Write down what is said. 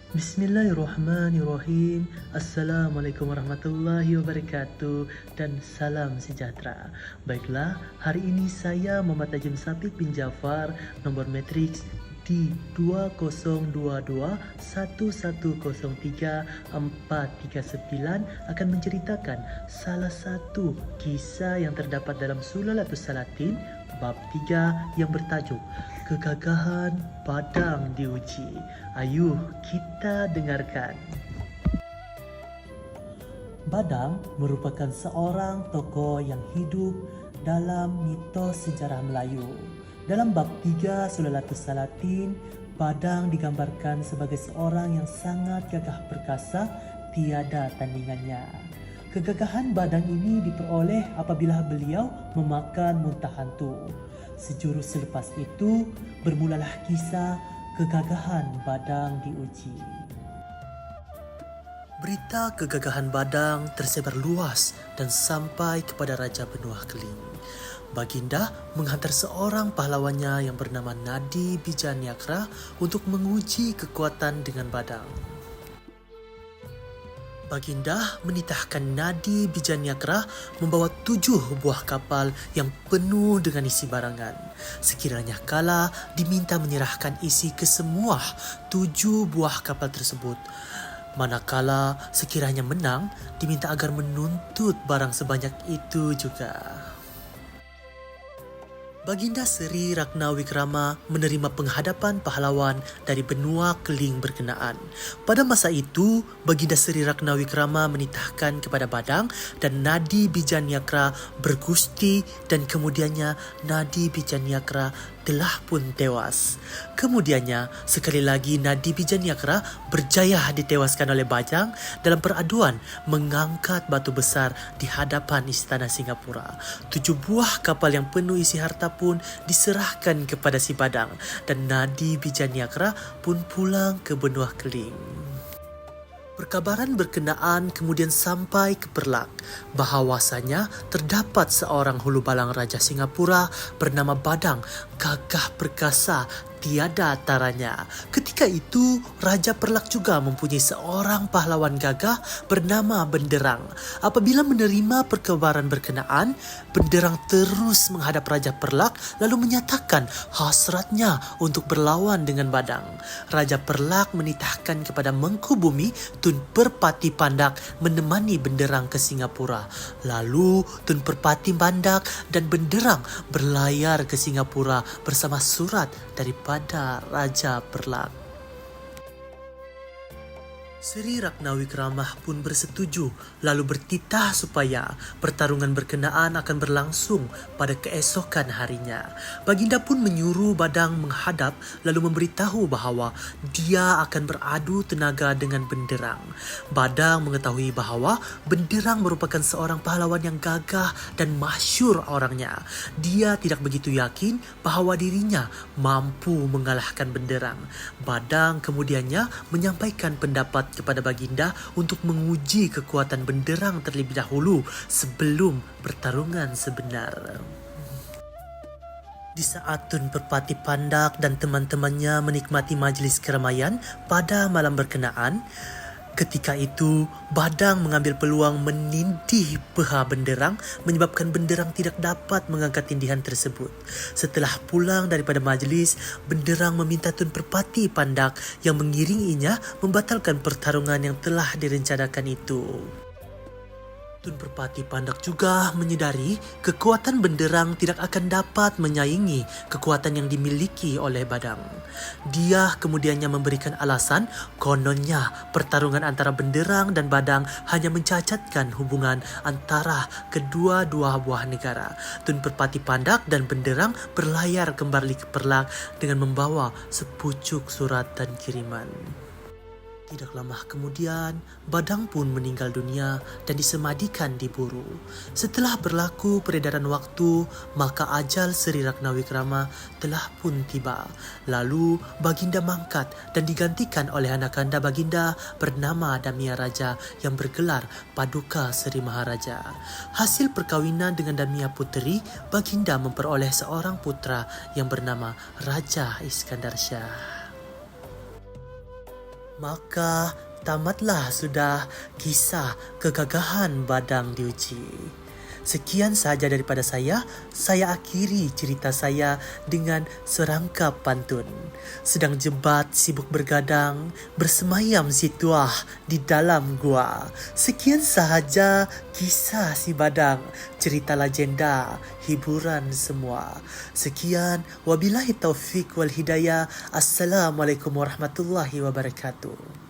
Bismillahirrahmanirrahim. Assalamualaikum warahmatullahi wabarakatuh dan salam sejahtera. Baiklah, hari ini saya Muhammad Najim Sapik bin Jafar, nomor matriks di 20221103 439 akan menceritakan salah satu kisah yang terdapat dalam Sulalatus Salatin bab 3 yang bertajuk Kegagahan Badang Diuji. Ayuh kita dengarkan. Badang merupakan seorang tokoh yang hidup dalam mitos sejarah Melayu. Dalam bab 3 Sulalatus Salatin, Badang digambarkan sebagai seorang yang sangat gagah perkasa, tiada tandingannya. Kegagahan Badang ini diperoleh apabila beliau memakan muntah hantu. Sejurus selepas itu, bermulalah kisah kegagahan Badang diuji. Berita kegagahan Badang tersebar luas dan sampai kepada Raja Benua Keling. Baginda menghantar seorang pahlawannya yang bernama Nadi Bijanyakra untuk menguji kekuatan dengan Badang. Baginda menitahkan Nadi Bijanyakra membawa 7 buah kapal yang penuh dengan isi barangan. Sekiranya kalah, diminta menyerahkan isi ke semua 7 buah kapal tersebut. Manakala sekiranya menang, diminta agar menuntut barang sebanyak itu juga. Baginda Seri Ragnawikrama menerima penghadapan pahlawan dari benua Keling berkenaan. Pada masa itu, Baginda Seri Ragnawikrama menitahkan kepada Badang dan Nadi Bijanyakra bergusti dan kemudiannya Nadi Bijanyakra telah pun tewas. Kemudiannya, sekali lagi Nadi Bijanyakra berjaya ditewaskan oleh Badang dalam peraduan mengangkat batu besar di hadapan istana Singapura. 7 buah kapal yang penuh isi harta pun diserahkan kepada si Badang dan Nadi Bijanyakra pun pulang ke benua Keling. Perkabaran berkenaan kemudian sampai ke Perlak bahawasanya terdapat seorang hulu balang Raja Singapura bernama Badang, gagah perkasa, tiada taranya. Ketika itu, Raja Perlak juga mempunyai seorang pahlawan gagah bernama Benderang. Apabila menerima perkabaran berkenaan, Benderang terus menghadap Raja Perlak lalu menyatakan hasratnya untuk berlawan dengan Badang. Raja Perlak menitahkan kepada Mengku Bumi Tun Perpati Pandak menemani Benderang ke Singapura. Lalu Tun Perpati Pandak dan Benderang berlayar ke Singapura bersama surat daripada Raja Perlak. Seri Ragnawikrama pun bersetuju lalu bertitah supaya pertarungan berkenaan akan berlangsung pada keesokan harinya. Baginda pun menyuruh Badang menghadap lalu memberitahu bahawa dia akan beradu tenaga dengan Benderang. Badang mengetahui bahawa Benderang merupakan seorang pahlawan yang gagah dan masyhur orangnya. Dia tidak begitu yakin bahawa dirinya mampu mengalahkan Benderang. Badang kemudiannya menyampaikan pendapat kepada Baginda untuk menguji kekuatan Benderang terlebih dahulu sebelum pertarungan sebenar. Di saat Tun Perpati Pandak dan teman-temannya menikmati majlis keramaian pada malam berkenaan, ketika itu, Badang mengambil peluang menindih peha Benderang menyebabkan Benderang tidak dapat mengangkat tindihan tersebut. Setelah pulang daripada majlis, Benderang meminta Tun Perpati Pandak yang mengiringinya membatalkan pertarungan yang telah direncanakan itu. Tun Perpati Pandak juga menyedari kekuatan Benderang tidak akan dapat menyaingi kekuatan yang dimiliki oleh Badang. Dia kemudiannya memberikan alasan kononnya pertarungan antara Benderang dan Badang hanya mencacatkan hubungan antara kedua-dua buah negara. Tun Perpati Pandak dan Benderang berlayar kembali ke Perlak dengan membawa sepucuk surat dan kiriman. Tidak lama kemudian, Badang pun meninggal dunia dan disemadikan di Buru. Setelah berlaku peredaran waktu, maka ajal Seri Ragnawikrama telah pun tiba. Lalu, Baginda mangkat dan digantikan oleh anak kanda Baginda bernama Damia Raja yang bergelar Paduka Seri Maharaja. Hasil perkawinan dengan Damia Puteri, Baginda memperoleh seorang putra yang bernama Raja Iskandar Shah. Maka tamatlah sudah kisah kegagahan Badang diuji. Sekian saja daripada saya akhiri cerita saya dengan serangkap pantun. Sedang jebat sibuk bergadang, bersemayam si tuah di dalam gua. Sekian sahaja kisah si Badang, cerita legenda, hiburan semua. Sekian, wabillahi taufik wal hidayah. Assalamualaikum warahmatullahi wabarakatuh.